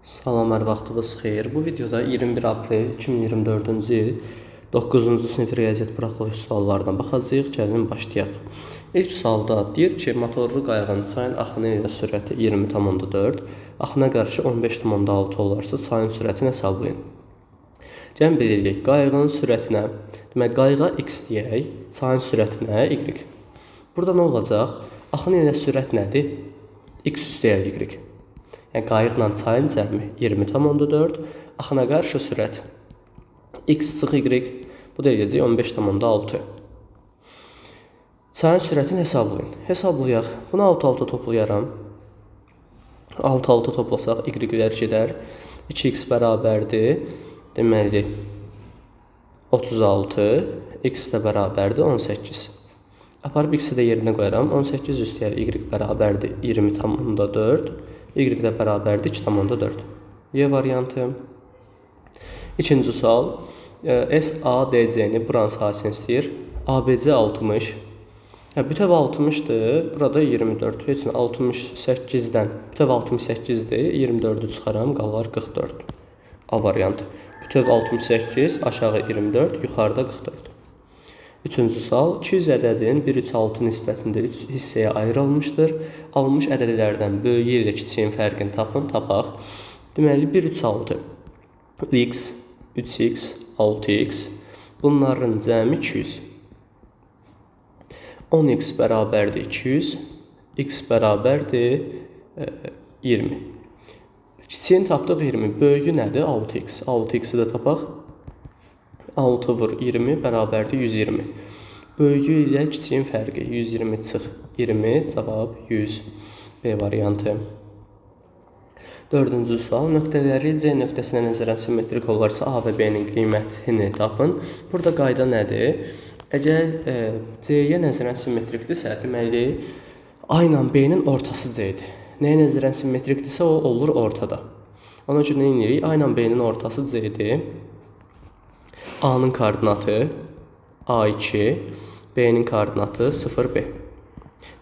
Salam, hər vaxtınız xeyir. Bu videoda 21 aprel 2024-cü il 9-cu sinif riyaziyyat buraxılış suallarına baxacağıq. Gəlin başlayaq. İlk sualda deyir ki, motorlu qayığın çayın axını ilə sürəti 20,4, axına qarşı 15,6 olarsa çayın sürətini hesablayın. Gəlin bilirik, qayığın sürətinə, demək qayığa x deyək, çayın sürətinə y. Burada nə olacaq? Axını ilə sürət nədir? X üstəgəl y. Yəni qayıqla çayın cəmi 20,4, axına qarşı sürət x çıx y, bu da eləyəcək 15,6. Çayın sürətini hesablayın. Hesablayaq. Bunu alt-alta toplayaram. Alt-alta toplasaq y-lər gedər. 2x bərabərdir. Deməli 36, x də bərabərdir 18. Aparıb x-i də yerinə qoyaram. 18 üstəgəl y bərabərdir 20,4. Y də bərabərdir 2,4. Y variantı. İkinci sual. SADC-ni buranın sahəsini istəyir. ABC 60. Bütöv 60'dır. Burada 24. Heç 68-dən. Bütöv 68'dir. 24'ü çıxaram. Qalar 44. A variantı. Bütöv 68, aşağı 24, yuxarıda 44. Üçüncü sual. 200 ədədin 1/3,6 nisbətində 3 hissəyə ayrılmışdır. Alınmış ədədlərdən böyüyü ilə kiçiyin fərqini tapaq. Deməli 1/3,6 x, 3x, 6x. Bunların cəmi 200. 10x bərabərdir 200, x bərabərdir 20. Kiçiyin tapdıq 20, böyüyü nədir? 6x. 6x'i də tapaq. 6 vur 20 bərabərdir 120. Böyüyü ilə kiçiyin fərqi 120 çıx 20, cavab 100. B variantı. Dördüncü sual. Nöqtələri C nöqtəsinə nəzərən simmetrik olarsa A və B-nin qiymətini tapın. Burada qayda nədir? Əgər C-yə nəzərən simmetrikdirsə, deməli A ilə B-nin ortası C-dir. Nəyə nəzərən simmetrikdirsə o olur ortada. Ona görə nə edirik? A ilə B-nin ortası C-dir. A-nın koordinatı A2, B-nin koordinatı 0B.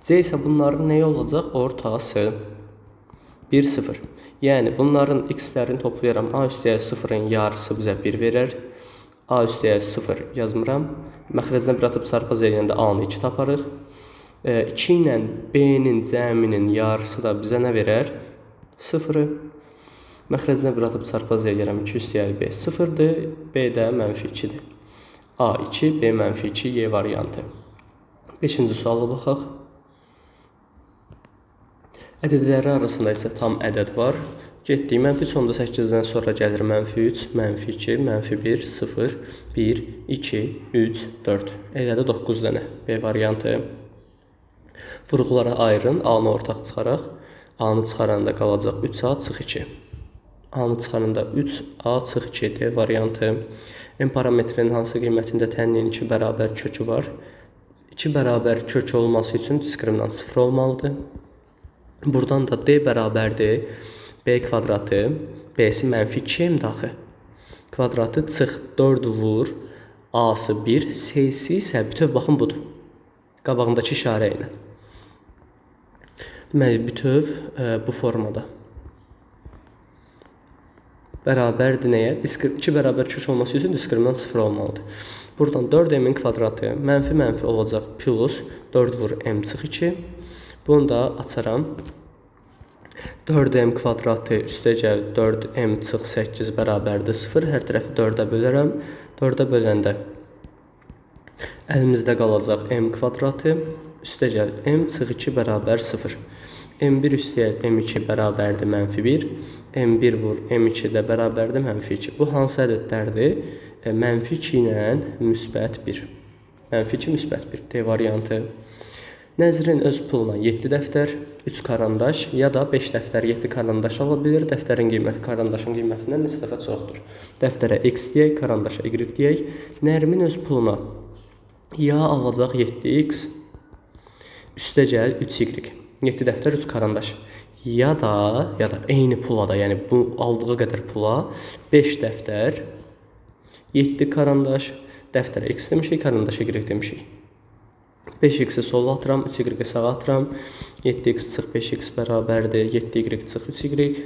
C isə bunların nəyi olacaq? Ortası 1, 0. Yəni bunların x-lərini toplayaram. A üstəgəl 0-ın yarısı bizə 1 verər. A üstəgəl 0 yazmıram. Məxrəcdən bir atıb çarpaz eləyəndə A-nı 2 taparıq. 2 ilə B-nin cəminin yarısı da bizə nə verər? 0-ı. Məxrəcdən bir atıb çarpaz eləyərəm. 2 üstəgəl B 0-dır. B də -2-dir. A2, B -2, Y variantı. 5-ci suala baxaq. Ədədləri arasında isə tam ədəd var. Getdik. -8-dən sonra gəlir -3, -2, -1, 0, 1, 2, 3, 4. Elədə 9 dənə. B variantı. Vurğulara ayırın. A-nı ortaq çıxaraq. A-nı çıxaranda qalacaq 3A çıx 2. A-nı çıxaranda 3A çıx 2 D variantı. M parametrinin hansı qiymətində tənliyin 2 bərabər kökü var? 2 bərabər kök olması üçün diskriminant 0 olmalıdır. Buradan da D bərabərdir. B kvadratı, B'si -2 daxil. Kvadratı çıx 4 vur, A'sı 1, C'si isə bütöv baxın budur. Qabağındakı işarə ilə. Deməli, bütöv bu formada. Bərabərdir nəyə? 2 bərabər kök olması üçün diskriminant 0 olmalıdır. Buradan 4m'in kvadratı mənfi olacaq plus 4 vur m çıx 2. Bunu da açaram. 4m kvadratı üstəgəl 4m çıx 8 bərabərdir 0. Hər tərəfi 4-ə bölərəm. 4-ə böləndə əlimizdə qalacaq m kvadratı üstəgəl m çıx 2 bərabər 0. m1 üstəgəl m2 bərabərdir -1. m1 vur m2 də bərabərdir -2. Bu hansı ədədlərdir? -2 ilə müsbət 1. -2 müsbət 1. D variantı. Nəzrin öz puluna 7 dəftər, 3 karandaş ya da 5 dəftər 7 karandaş ala bilir. Dəftərin qiyməti karandaşın qiymətindən neçə dəfə çoxdur? Dəftərə x deyək, karandaşa y deyək. Nərmin öz puluna ya alacaq 7x üstəgəl 3y. 7 dəftər 3 karandaş. Ya da eyni pula da, yəni bu aldığı qədər pula 5 dəftər 7 karandaş. Dəftərə x demişik, karandaşa y demişik. 5x'i sola atıram, 3y sağa atıram. 7x çıx 5x bərabərdir 7y çıx 3y.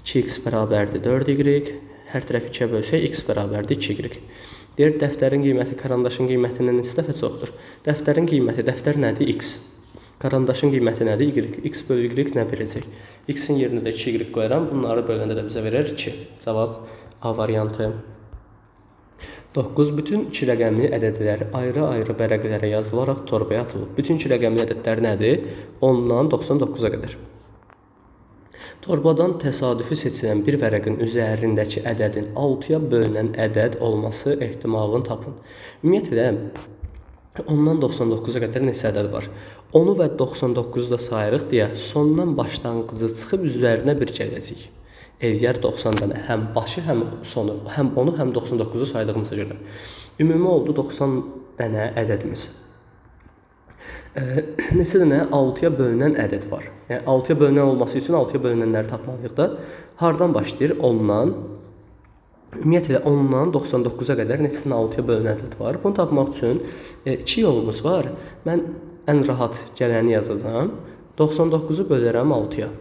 2x bərabərdir 4y. Hər tərəf 2-yə bölsək x bərabərdir 2y. Deyir, dəftərin qiyməti karandaşın qiymətindən neçə dəfə çoxdur? Dəftərin qiyməti, dəftər nədir? X. Karandaşın qiyməti nədir? Y. X bölü y nə verəcək? X-in yerinə də 2y qoyuram. Bunları böləndə də bizə verir 2. Cavab A variantı. 9. Bütün 2 rəqəmli ədədlər ayrı-ayrı vərəqlərə yazılaraq torbaya atılıb. Bütün 2 rəqəmli ədədlər nədir? 10-dan 99-a qədər. Torbadan təsadüfi seçilən bir vərəqin üzərindəki ədədin 6-ya bölünən ədəd olması ehtimalını tapın. Ümumiyyətlə, 10-dan 99-a qədər neçə ədəd var? 10-u və 99-u da sayırıq deyə sondan başlanğıcı çıxıb üzərinə bir gələcək. Eləyər 90 dənə, həm başı, həm sonu, həm 10-u, həm 99-u saydığımıza görə. Ümumi oldu 90 dənə ədədimiz. Neçə dənə 6-ya bölünən ədəd var. Yəni 6-ya bölünən olması üçün 6-ya bölünənləri tapmalıyıq da. Hardan başlayır? 10-dan. Ümumiyyətlə 10-dan 99-a qədər neçə dənə 6-ya bölünən ədəd var. Bunu tapmaq üçün 2 yolumuz var. Mən ən rahat gələni yazacağam. 99-u bölərəm 6-ya.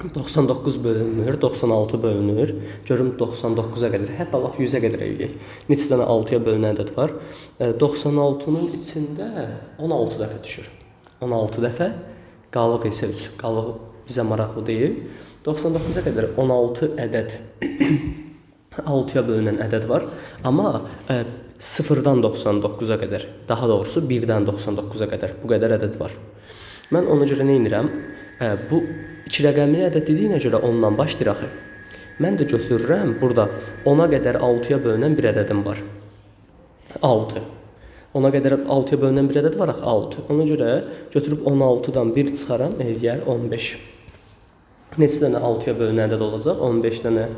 99 bölünür, 96 bölünür. Görüm 99-a qədər, hətta lap 100-ə qədər eləyək. Neçə dənə 6-ya bölünən ədəd var? 96-nın içində 16 dəfə düşür. 16 dəfə, qalıq isə 3. Qalıq bizə maraqlı deyil. 99-a qədər 16 ədəd 6-ya bölünən ədəd var. Amma 0-dan 99-a qədər, daha doğrusu 1-dən 99-a qədər bu qədər ədəd var. Mən ona görə nə edirəm? Bu 2 rəqəmli ədəd dediyinə görə 10-dan başlayır axı. Mən də götürürəm, burada 10-a qədər 6-ya bölünən bir ədədim var. 6. 10-a qədər 6-ya bölünən bir ədəd var axı 6. Ona görə götürüb 16-dan 1 çıxaram, eləyər 15. Neçə dənə 6-ya bölünən ədəd olacaq? 15 dənə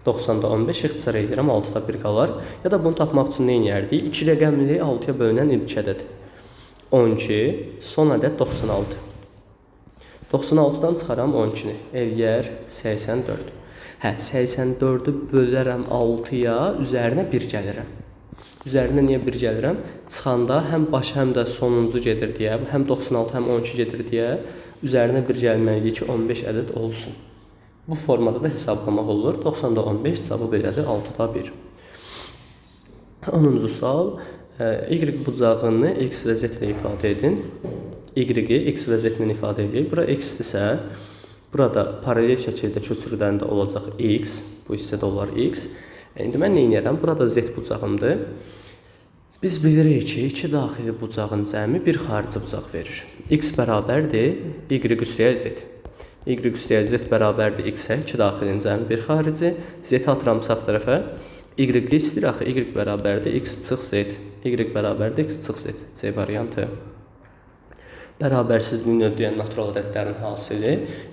90-da 15 ixtisar edirəm, 6-da 1 qalar. Ya da bunu tapmaq üçün nə edərdik? 2 rəqəmli 6-ya bölünən ilk ədəd 12, son ədəd 96. 96-dan çıxaram 12-ni, eləyər 84. 84-ü bölərəm 6-ya, üzərinə 1 gəlirəm. Üzərinə niyə 1 gəlirəm? Çıxanda həm baş, həm də sonuncu gedir deyə, həm 96, həm 12 gedir deyə, üzərinə 1 gəlməliyik ki, 15 ədəd olsun. Bu formada da hesablamaq olur. 90-da 15, cavab belədir, 6-da 1. 10-cu sual. Y bucağını x və z ilə ifadə edin. Y-i x və z ilə ifadə edək. Bura x-dirsə, burada paralel şəkildə köçürüləndə olacaq x, bu hissədə olar x. İndi mən nə edirəm? Burada z bucağımdır. Biz bilirik ki, 2 daxili bucağın cəmi bir xarici bucaq verir. X bərabərdir y üstəgəl z. Y üstəgəl z bərabərdir x-ə, 2 daxilin cəmi bir xarici. Z-i atıram sağ tərəfə. Y-i istəyir axı, y bərabərdir x çıx z. Y bərabərdir x çıx z. C variantı. Bərabərsizliyin ödəyən natural ədədlərin hasili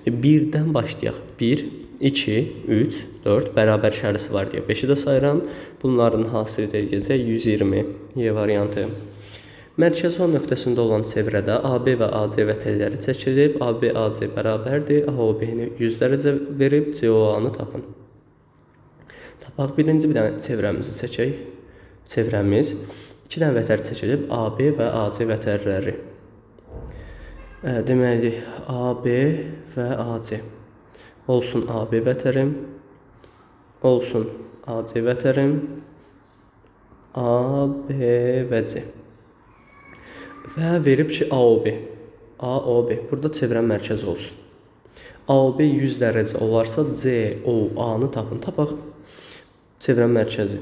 1-dən başlayaq. 1, 2, 3, 4 bərabər işarəsi var deyə 5-i də sayıram. Bunların hasili də eləyəcək 120. Y variantı. Mərkəzi O nöqtəsində olan çevrədə AB və AC vətənləri çəkilib. AB, AC bərabərdir. AOB-ni 100 dərəcə verib COA-nı tapın. Tapaq, birinci bir dənə çevrəmizi çəkək. Çevrəmiz 2 dənə vətər çəkilib. AB və AC vətərləri. Deməli, AB və AC. Olsun AB vətərim. Olsun AC vətərim. A, B və C. Və verib ki, AOB. AOB. Burada çevrən mərkəzi olsun. AOB 100 dərəcə olarsa COA-nı tapın. Tapaq. Çevrən mərkəzi.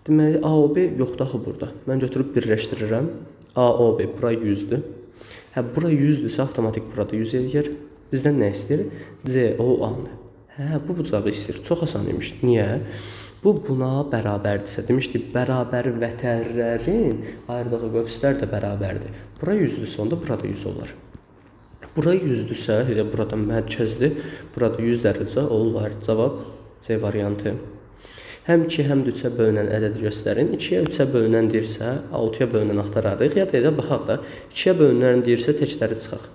Deməli, AOB yoxdur axı burada. Mən götürüb birləşdirirəm. AOB bura 100-dür. Bura 100-dürsə, avtomatik burada 100 eləyər. Bizdən nə istəyir? COA-nı. Bu bucağı istəyir. Çox asan imiş. Niyə? Bu buna bərabərdirsə, demişdik, bərabər vətərlərin ayırdığı qövslər də bərabərdir. Bura 100-dürsə, onda burada 100 olar. Bura 100-dürsə, elə burada mərkəzdir, burada 100 dərəcə olar. Cavab C variantı. Həm 2, həm də 3-ə bölünən ədədi göstərin. 2-yə 3-ə bölünən deyirsə, 6-ya bölünən axtararıq. Ya da elə baxaq da, 2-yə bölünən deyirsə, təkləri çıxaq.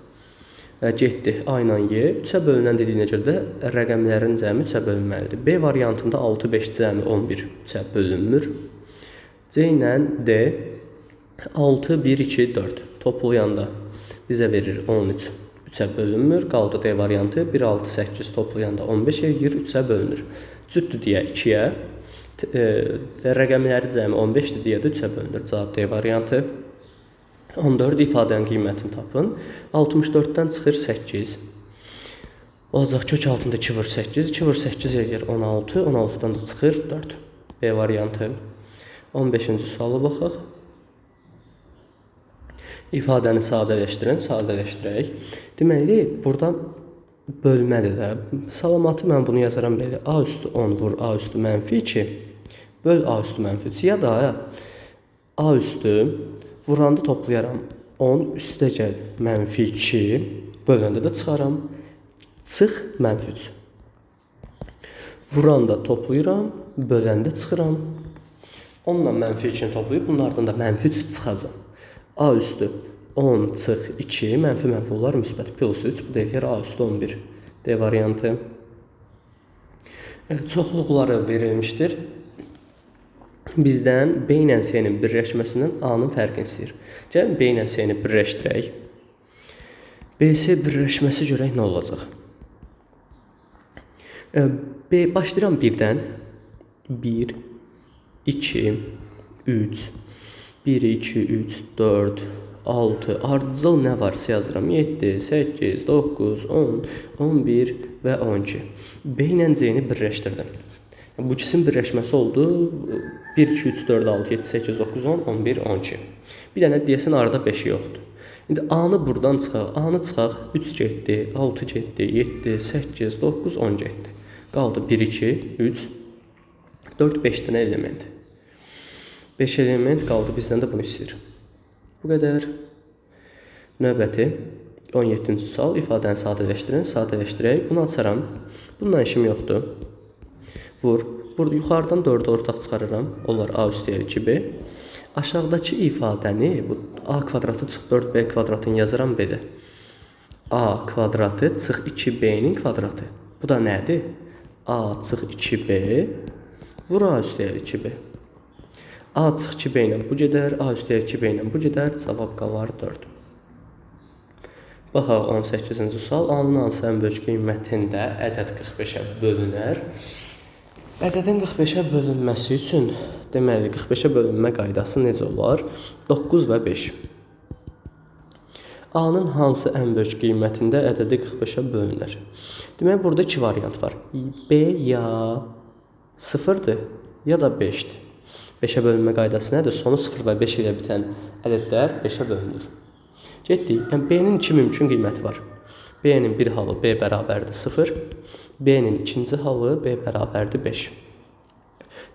Getdi A ilə Y. 3-ə bölünən dediyinə görə də rəqəmlərin cəmi 3-ə bölünməlidir. B variantında 6, 5 cəmi 11 3-ə bölünmür. C ilə D 6, 1, 2, 4 toplayanda bizə verir 13. 3-ə bölünmür. Qaldı D variantı. 1, 6, 8 toplayanda 15 eləyir, 3-ə bölünür. Cütdür deyə 2-yə. Rəqəmləri cəmi 15-dir deyə də 3-ə bölünür. Cavab D variantı. 14 ifadənin qiymətini tapın. 64-dən çıxır 8. Olacaq kök altında 2 vur 8. 2 vur 8 eləyir 16. 16-dan da çıxır 4. B variantı. 15-ci suala baxaq. İfadəni sadələşdirin, sadələşdirək. Deməli, burada bölmədir də. Salamatı mən bunu yazaram belə. A üstü 10 vur A üstü mənfi 2. Böl A üstü mənfi 3. Ya da A üstü vuranda toplayaram. 10 üstə gəl mənfi 2. Böləndə də çıxaram. Çıx mənfi 3. Vuranda toplayıram. Böləndə çıxıram. 10 ilə mənfi 2-ni toplayıb bunlardan da mənfi 3 çıxacaq. A üstü 10 çıx 2, mənfi olar, müsbət plus 3, bu da eləyir A üstü 11. D variantı. Çoxluqları verilmişdir. Bizdən B ilə C-nin birləşməsindən A-nın fərqini istəyir. Gəlin B ilə C-ni birləşdirək. B-C birləşməsi görək nə olacaq? Başlayıram 1-dən. 1, 2, 3, 1, 2, 3, 4, 6, ardıcıl nə varsa yazıram. 7, 8, 9, 10, 11 və 12. B ilə C-ni birləşdirdim. Bu ikisinin birləşməsi oldu. 1, 2, 3, 4, 6, 7, 8, 9, 10, 11, 12. Bir dənə deyəsən arada 5 yoxdur. İndi A-nı buradan çıxaq. A-nı çıxaq. 3 getdi, 6 getdi, 7, 8, 9, 10 getdi. Qaldı 1, 2, 3, 4, 5 dənə element. 5 element qaldı, bizdən də bunu istəyir. Bu qədər. Növbəti 17-ci sual, ifadəni sadələşdirin, sadələşdirək. Bunu açaram. Bundan işim yoxdur. Vur. Burada yuxarıdan 4-ü ortaq çıxarıram. Onlar A üstü 2B. Aşağıdakı ifadəni, bu A kvadratı çıx 4B kvadratını yazıram belə. A kvadratı çıx 2B-nin kvadratı. Bu da nədir? A çıx 2B vur A üstü 2B. A çıx 2B ilə bu gedər, A üstü 2B ilə bu gedər, cavab qalar 4. Baxaq 18-ci sual. A-nın hansı ən böyük qiymətində ədəd 45-ə bölünər? Ədədin 45-ə bölünməsi üçün deməli 45-ə bölünmə qaydası necə olar? 9 və 5. A-nın hansı ən böyük qiymətində ədədi 45-ə bölünər? Deməli burada 2 variant var. B ya 0-dır ya da 5-dir. 5-ə bölünmə qaydası nədir? Sonu 0 və 5 ilə bitən ədədlər 5-ə bölünür. Getdik. Yəni B-nin 2 mümkün qiyməti var. B-nin bir halı B bərabərdir 0. B-nin ikinci halı B bərabərdir 5.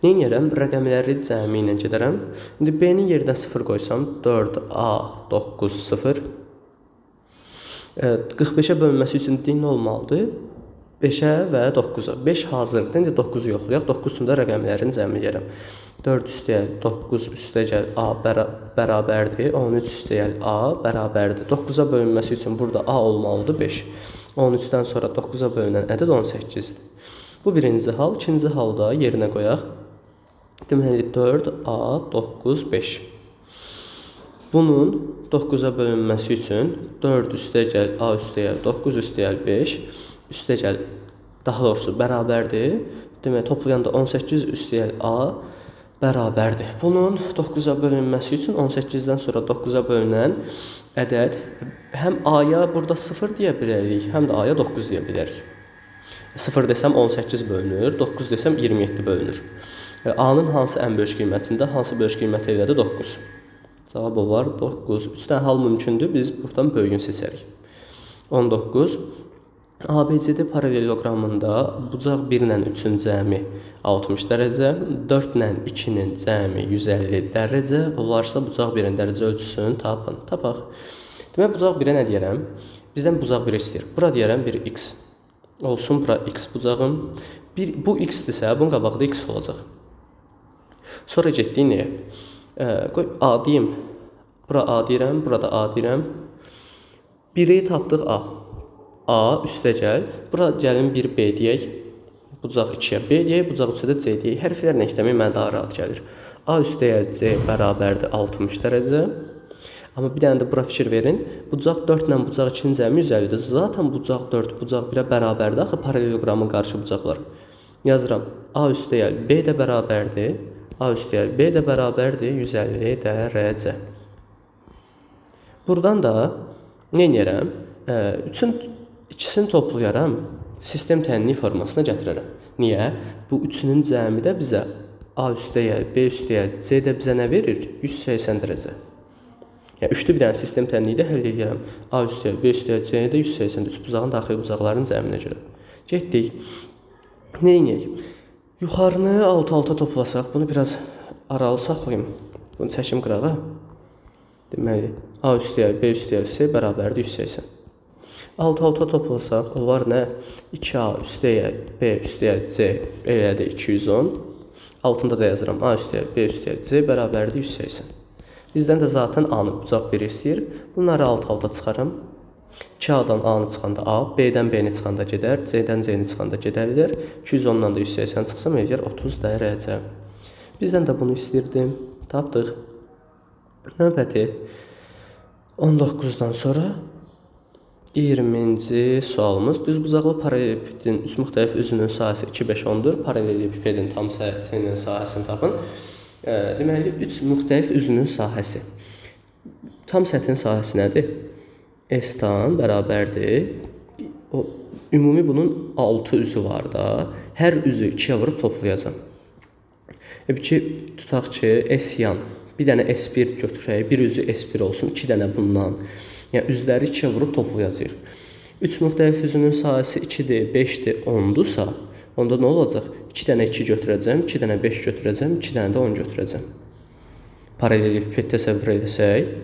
Nə edirəm? Rəqəmləri cəmi ilə gedərəm. İndi B-nin yerinə 0 qoysam 4A 9 0. 45-ə bölünməsi üçün nə olmalıdır? 5-ə və 9-a. 5 hazırdır. İndi 9-u yoxlayaq. 9 üçün də rəqəmlərin cəmi edirəm. 4 üstəgəl 9 üstəgəl A bərabərdir. 13 üstəgəl A bərabərdir. 9-a bölünməsi üçün burada A olmalıdır 5. 13-dən sonra 9-a bölünən ədəd 18-dir. Bu birinci hal. İkinci halda yerinə qoyaq. Deməli 4A 9 5. Bunun 9-a bölünməsi üçün 4 üstəgəl A üstəgəl 9 üstəgəl 5 üstəgəl daha doğrusu bərabərdir. Demək toplayanda 18 üstəgəl A bərabərdir. Bunun 9-a bölünməsi üçün 18-dən sonra 9-a bölünən ədəd həm A-ya burada 0 deyə bilərik, həm də A-ya 9 deyə bilərik. 0 desəm 18 bölünür, 9 desəm 27 bölünür. A-nın hansı ən böyük qiymətində, hansı böyük qiyməti elədi? 9. Cavab olar 9. 3 dənə hal mümkündür, biz buradan böyüyünü seçərik. 19. ABCD paraleloqramında bucaq 1 ilə 3-ün cəmi 60 dərəcə, 4 ilə 2-nin cəmi 150 dərəcə, olarsa bucaq 1-in dərəcə ölçüsünü tapın. Tapaq. Demək, bucaq 1-ə nə deyərəm? Bizdən bucaq 1 istəyir. Bura deyərəm bir x. Olsun, bura x bucağım. Bu x-dirsə, bunun qabaqda x olacaq. Sonra getdik nəyə? Qoy A deyim. Bura A deyirəm, burada A deyirəm. 1-i tapdıq A. A üstəgəl. Bura gəlin bir B deyək. Bucaq 2-yə B deyək, bucaq 3-ə də C deyək. Hərflərlə işləmək mənə daha rahat gəlir. A üstəgəl C bərabərdir 60 dərəcə. Amma bir dənə də bura fikir verin. Bucaq 4 ilə bucaq 2-nin cəmi 150-dir. Zaten bucaq 4 bucaq 1-ə bərabərdir. Axı paraleloqramın qarşı bucaqları. Yazıram. A üstəgəl B də bərabərdir. A üstəgəl B də bərabərdir 150 dərəcə. Buradan da nə edərəm? 3-ün ikisini toplayaram. Sistem tənliyi formasına gətirərəm. Niyə? Bu üçünün cəmi də bizə A üstəgəl B üstəgəl C də bizə nə verir? 180 dərəcə. Yəni üçlü bir dənə sistem tənliyi də həll edirəm. A üstəgəl B üstəgəl C də 180 üç bucağın daxili bucaqların cəminə görə. Getdik. Nə edək? Yuxarını alt-alta toplasaq, bunu biraz aralı saxlayım. Bunu çəkim qırağa. Deməli, A üstəgəl B üstəgəl C bərabərdir 180. Alt-alta toplasaq, onlar nə? 2A üstəgəl B üstəgəl C elədir 210. Altında da yazıram. A üstəgəl B üstəgəl C bərabərdir 180. Bizdən də zaten A-nı bucaq 1 istəyir. Bunları alt-alta çıxaram. 2A-dan A-nı çıxanda A, B-dən B-ni çıxanda gedər, C-dən C-ni çıxanda gedərlər. 210-dan da 180 çıxsam, eləyər 30 dərəcə. Bizdən də bunu istəyirdim. Tapdıq. Növbəti 19-dan sonra 20-ci sualımız. Düzbucaqlı paralelepipedin 3 müxtəlif üzünün sahəsi 2, 5, 10-dur. Paralelepipedin tam sahəsinin sahəsini tapın. Deməli, 3 müxtəlif üzünün sahəsi. Tam səthin sahəsi nədir? S-dan bərabərdir. Ümumi bunun 6 üzü var da. Hər üzü 2-yə vurub toplayacam. Tutaq ki, S-yan. Bir dənə S1 götürək. Bir üzü S1 olsun. 2 dənə bundan. Yəni, üzləri 2-yə vurub toplayacaq. 3 müxtəlif üzünün sahəsi 2-dir, 5-dir, 10-dursa, onda nə olacaq? 2 dənə 2 götürəcəm, 2 dənə 5 götürəcəm, 2 dənə də 10 götürəcəm. Paralelepiped təsəvvür edəsək.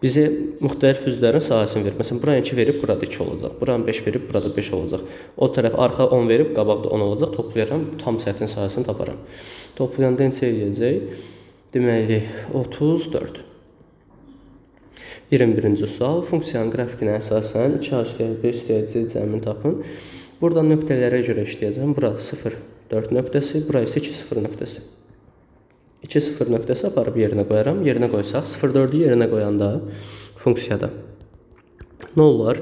Bizə müxtəlif üzlərin sahəsini verir. Məsələn, buranı 2 verib, burada 2 olacaq. Buranı 5 verib, burada 5 olacaq. O tərəf arxa 10 verib, qabaqda 10 olacaq. Toplayaram, tam səthin sahəsini taparam. Toplayanda neçə eləyəcək? Deməli, 34. 21-ci sual. Funksiyanın qrafikinə əsasən 2A üstəgəl B üstəgəl C cəmini tapın. Burada nöqtələrə görə işləyəcəm. Bura 0, 4 nöqtəsi, bura isə 2, 0 nöqtəsi. 2, 0 nöqtəsi aparıb yerinə qoyaram. Yerinə qoysaq, 0,4-ü yerinə qoyanda funksiyada nə olar?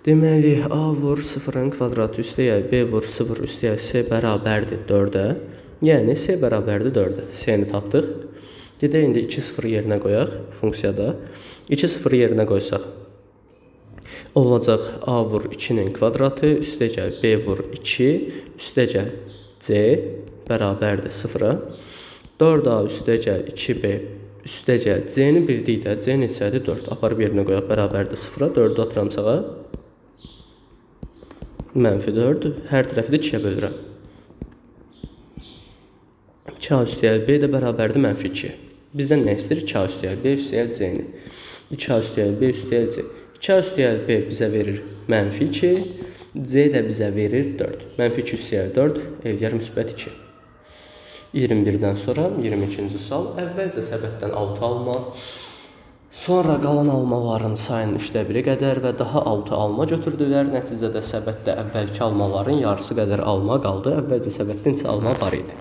Deməli, A vur 0-ın kvadratı üstəgəl B vur 0 üstəgəl C bərabərdir 4-ə. Yəni, C bərabərdir 4-ə. C-ni tapdıq. Gedək, indi 2, 0 yerinə qoyaq funksiyada. 2, 0 yerinə qoysaq, olacaq A vur 2-nin kvadratı üstəgəl B vur 2 üstəgəl C bərabərdir 0-a. 4A üstəgəl 2B üstəgəl C-ni bildikdə C neçədir? 4. Aparıb yerinə qoyaq, bərabərdir 0-a. 4-ü atıram sağa. -4. Hər tərəfi də 2-yə bölürəm. 2A üstəgəl B də bərabərdir -2. Bizdən nə istəyir? 2A üstəgəl B üstəgəl C-ni. 2A üstəgəl B üstəgəl C. 2A üstəgəl B bizə verir -2. C də bizə verir 4. -2 üstəgəl 4 eləyər -2. 21-dən sonra 22-ci sual. Əvvəlcə səbətdən 6 alma, sonra qalan almaların sayının 1/3 qədər və daha 6 alma götürdülər. Nəticədə səbətdə əvvəlki almaların yarısı qədər alma qaldı. Əvvəlcə səbətdə neçə alma var idi?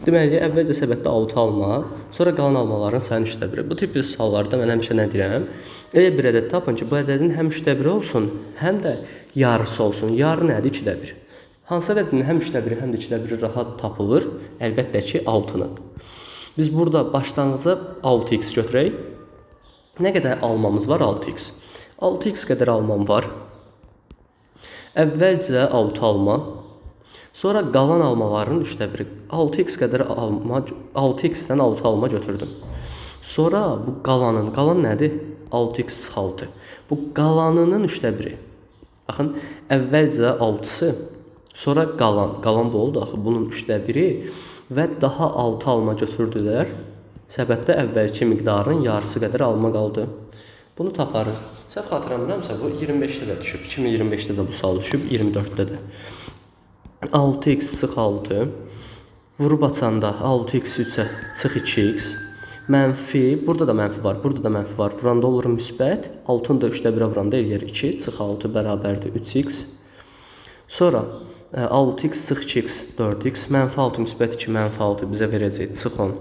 Deməli, əvvəlcə səbətdə 6 alma, sonra qalan almaların sayının 1/3. Bu tip suallarda mən həmişə nə deyirəm? Elə bir ədəd tapın ki, bu ədədin həm 1/3 olsun, həm də yarısı olsun. Yarı nədir? 2/1. Hansı ədədin həm 1/1, həm də 2/1 rahat tapılır? Əlbəttə ki, 6-nı. Biz burada başlanğıca 6x götürək. Nə qədər almamız var? 6x. 6x qədər almam var. Əvvəlcə 6 alma, sonra qalan almaların 1/3. 6x qədər alma, 6x-dən 6 alma götürdüm. Sonra bu qalan nədir? 6x - 6. Bu qalanının 1/3. Baxın, əvvəlcə 6-sı, sonra qalan bu oldu axı bunun 1/3 və daha 6 alma götürdülər. Səbətdə əvvəlki miqdarın yarısı qədər alma qaldı. Bunu taparıq. Səhv xatırlamıramsa bu 25-də də düşüb. 2025-də də bu sual düşüb, 24-də də. 6x - 6. Vurub açanda 6x 3-ə çıx 2x. Mənfi, burada da mənfi var, burada da mənfi var. Vuranda olur müsbət. 6-nı da 1/3 vuranda eləyər 2. Çıx 6 bərabərdir 3x. Sonra 6x sıx 2x 4x, mənfi 6 müsbət 2 mənfi 6 bizə verəcək sıx 10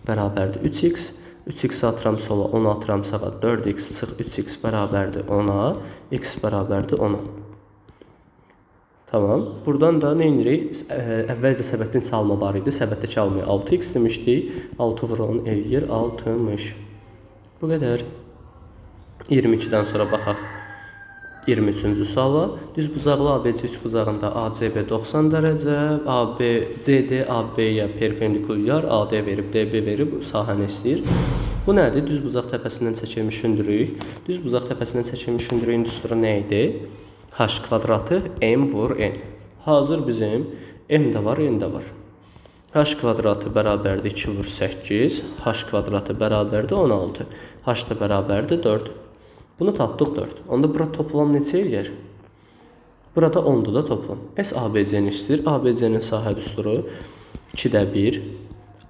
bərabərdir 3x. 3x atıram sola, 10 atıram sağa, 4x sıx 3x bərabərdir 10-a, x bərabərdir 10-a. Tamam. Buradan da nə edirik? Əvvəlcə səbətin çalma var idi. Səbətdə çalmaya 6x demişdik. 6 vur 10 eləyir 60. Bu qədər. 22-dən sonra baxaq 23-cü suala. Düzbucaqlı ABC üçbucağında ACB 90 dərəcə, CD AB-yə perpendikulyar, AD verib, DB verib, sahəni istəyir. Bu nədir? Düzbucaq təpəsindən çəkilmiş hündürlük. Düzbucaq təpəsindən çəkilmiş hündürlüyün düsturu nə idi? H kvadratı M vur N. Hazır bizim M də var, N də var. H kvadratı bərabərdir 2 vur 8. H kvadratı bərabərdir 16. H da bərabərdir 4. Bunu tapdıq 4. Onda bura toplam neçə eləyər? Burada 10-dur da toplam. S ABC-ni istəyir. ABC-nin sahə düsturu 2-də 1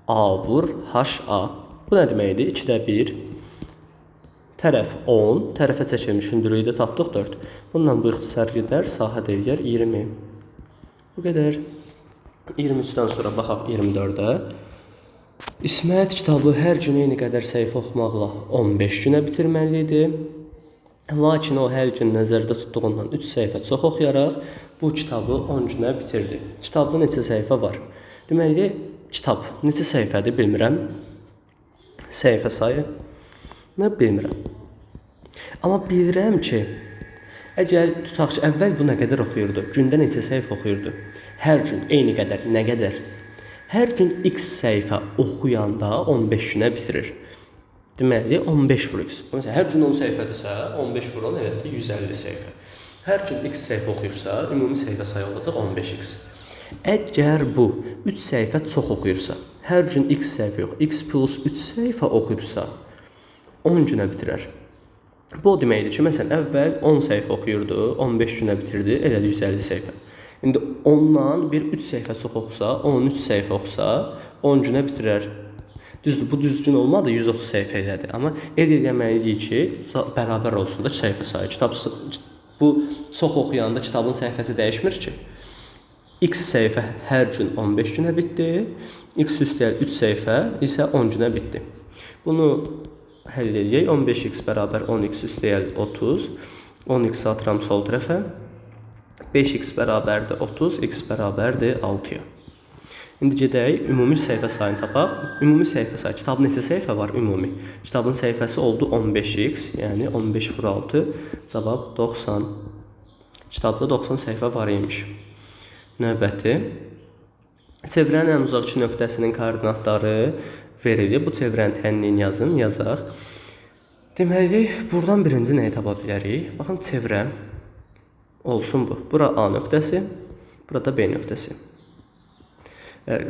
A vur HA. Bu nə deməkdir? 2-də 1 tərəf 10, tərəfə çəkilmiş hündürlüyü də tapdıq 4. Bununla bu ixtisar gedər, sahə də eləyər 20. Bu qədər. 23-dən sonra baxaq 24-ə. İsmət kitabı hər gün eyni qədər səhifə oxumaqla 15 günə bitirməlidir. Lakin o hər gün nəzərdə tutduğundan 3 səhifə çox oxuyaraq bu kitabı 10 günə bitirdi. Kitabda neçə səhifə var? Deməli, kitab neçə səhifədir bilmirəm. Səhifə sayı nə bilmirəm. Amma bilirəm ki, əgər tutaq ki, əvvəl bu nə qədər oxuyurdu? Gündə neçə səhifə oxuyurdu? Hər gün eyni qədər, nə qədər? Hər gün x səhifə oxuyanda 15 günə bitirir. Deməli, 15 vur x. Məsələn, hər gün 10 səhifədirsə, 15 vur 10 elədir, 150 səhifə. Hər gün x səhifə oxuyursa, ümumi səhifə sayı olacaq 15x. Əgər bu 3 səhifə çox oxuyursa, hər gün x səhifə yox, x plus 3 səhifə oxuyursa, 10 günə bitirər. Bu o deməkdir ki, məsələn, əvvəl 10 səhifə oxuyurdu, 15 günə bitirdi, elədi 150 səhifə. İndi ondan bir 3 səhifə çox oxusa, 13 səhifə oxusa, 10 günə bitirər. Düzdür, bu düzgün olmadı, 130 səhifə elədi. Amma eləməliyik ki, bərabər olsun da səhifə sayı. Kitab bu çox oxuyanda kitabın səhifəsi dəyişmir ki. X səhifə hər gün 15 günə bitdi, x üstəgəl 3 səhifə isə 10 günə bitdi. Bunu həll edək. 15x bərabər 10x üstəgəl 30. 10x atıram sol tərəfə. 5x bərabərdir 30, x bərabərdir 6-ya. İndi gedək, ümumi səhifə sayını tapaq. Ümumi səhifə sayı, kitabın neçə səhifə var ümumi? Kitabın səhifəsi oldu 15x, yəni 15 vur 6, cavab 90. Kitabda 90 səhifə var imiş. Növbəti. Çevrənin ən uzaq 2 nöqtəsinin koordinatları verilir. Bu çevrənin tənliyini yazaq. Deməli, buradan birinci nəyi tapa bilərik? Baxın, çevrə olsun bu. Bura A nöqtəsi, burada B nöqtəsi.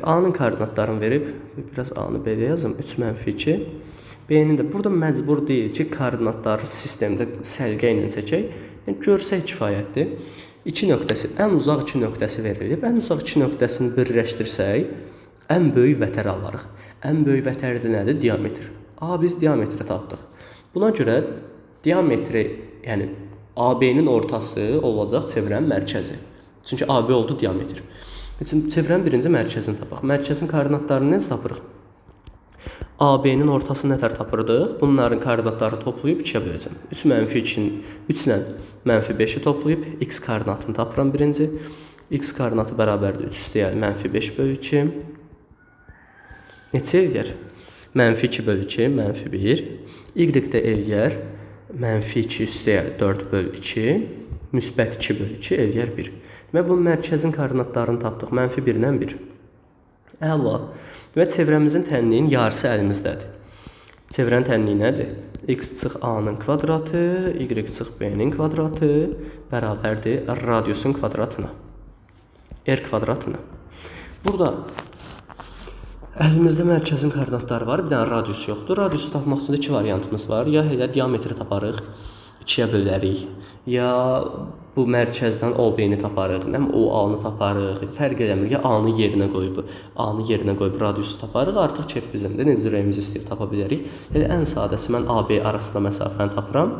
A-nın koordinatlarını verib, biraz A-nı belə yazım, 3 mənfi 2. B-nin də burada məcbur deyil ki, koordinatları sistemdə səlqə ilə çəkək. Yəni, görsək kifayətdir. 2 nöqtəsi, ən uzaq 2 nöqtəsi verilib. Ən uzaq 2 nöqtəsini birləşdirsək, ən böyük vətər alırıq. Ən böyük vətərdə nədir? Diametr. A, biz diametri tapdıq. Buna görə diametri, yəni AB-nin ortası olacaq çevrənin mərkəzi. Çünki AB oldu diametr. Çevrənin birinci mərkəzini tapaq. Mərkəzin koordinatlarını necə tapırıq? AB-nin ortası nətər tapırdıq? Bunların koordinatlarını toplayıb 2-yə böləcəm. 3 mənfi 2-ni, 3 ilə mənfi 5-i toplayıb x koordinatını tapıram birinci. X koordinatı bərabərdir 3 üstəgəl mənfi 5 bölü 2. Neçə eləyər? Mənfi 2 bölü 2, mənfi 1. Y də eləyər mənfi 2 üstəgəl 4 bölü 2. Müsbət 2 bölü 2 eləyər 1. Və bu mərkəzin koordinatlarını tapdıq. Mənfi 1-lə 1. Əla. Və çevrəmizin tənliyinin yarısı əlimizdədir. Çevrənin tənliyi nədir? X çıx A-nın kvadratı, Y çıx B-nin kvadratı bərabərdir radiusun kvadratına. R kvadratına. Burada əlimizdə mərkəzin koordinatları var. Bir dənə radius yoxdur. Radiusu tapmaq üçün 2 variantımız var. Ya elə diametri taparıq, 2-yə bölərik. Ya bu mərkəzdən OB-ni taparıq, OA-nı taparıq, fərq eləmir. Ya A-nı yerinə qoyub radiusu taparıq. Artıq keyf bizimdir. Necə ürəyimiz istəyir tapa bilərik. Elə ən sadəsi mən AB arasında məsafəni tapıram.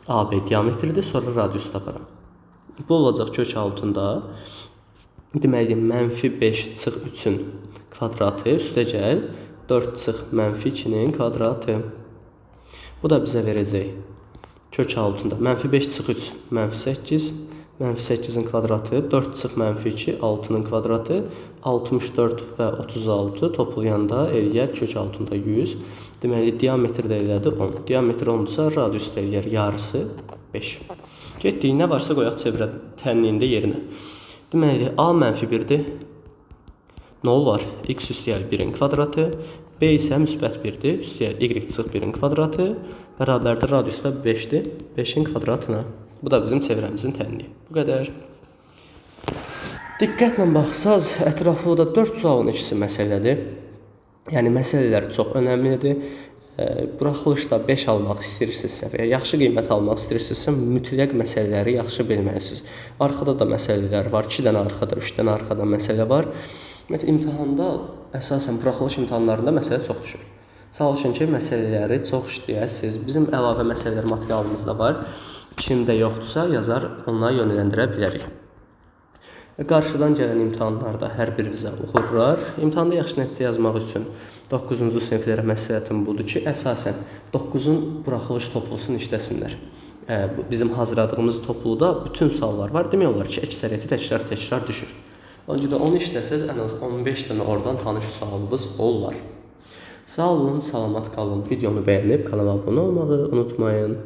AB diametridir, sonra radiusu taparam. Bu olacaq kök altında Deməli, -5 çıx 3-ün kvadratı üstə gəl 4 çıx -2-nin kvadratı. Bu da bizə verəcək kök altında -5 çıx 3 -8, -8-in kvadratı 4 çıx -2 6-nın kvadratı 64 və 36 toplayanda eləyər kök altında 100. Deməli, diametr də elədi 10. Diametr 10-dursa radius da eləyər yarısı 5. Getdik, nə varsa qoyaq çevrə tənliyində yerinə. Deməli, A -1-dir. Nə olar? X üstəgəl 1-in kvadratı. B isə müsbət 1-dir. Üstəgəl y çıx 1-in kvadratı. Bərabərdir radius da 5-dir. 5-in kvadratına. Bu da bizim çevrəmizin tənliyi. Bu qədər. Diqqətlə baxsaz, ətraflıda 4 sualın ikisi məsələdir. Yəni, məsələlər çox önəmlidir. Buraxılışda 5 almaq istəyirsinizsə və yaxşı qiymət almaq istəyirsinizsə, mütləq məsələləri yaxşı bilməlisiniz. Arxada da məsələlər var. 2 dənə arxada, 3 dənə arxada məsələ var. İmtahanda, əsasən buraxılış imtahanlarında məsələ çox düşür. Çalışın ki, məsələləri çox işləyəsiniz. Bizim əlavə məsələlər materialımız da var. Kimdə yoxdursa yazar, onlara yönləndirə bilərik. Qarşıdan gələn imtahanlarda hər birinizə uğurlar. İmtahanda yaxşı nəticə yazmaq üçün 9-cu siniflərə məsləhətim budur ki, əsasən 9-un buraxılış toplusunu işləsinlər. Bizim hazırladığımız topluda bütün suallar var. Demək olar ki, əksəriyyəti təkrar düşür. Ona görə onu işləsəz, ən az 15 dənə oradan tanış sualınız olar. Sağ olun, salamat qalın. Videomu bəyənib kanala abunə olmağı unutmayın.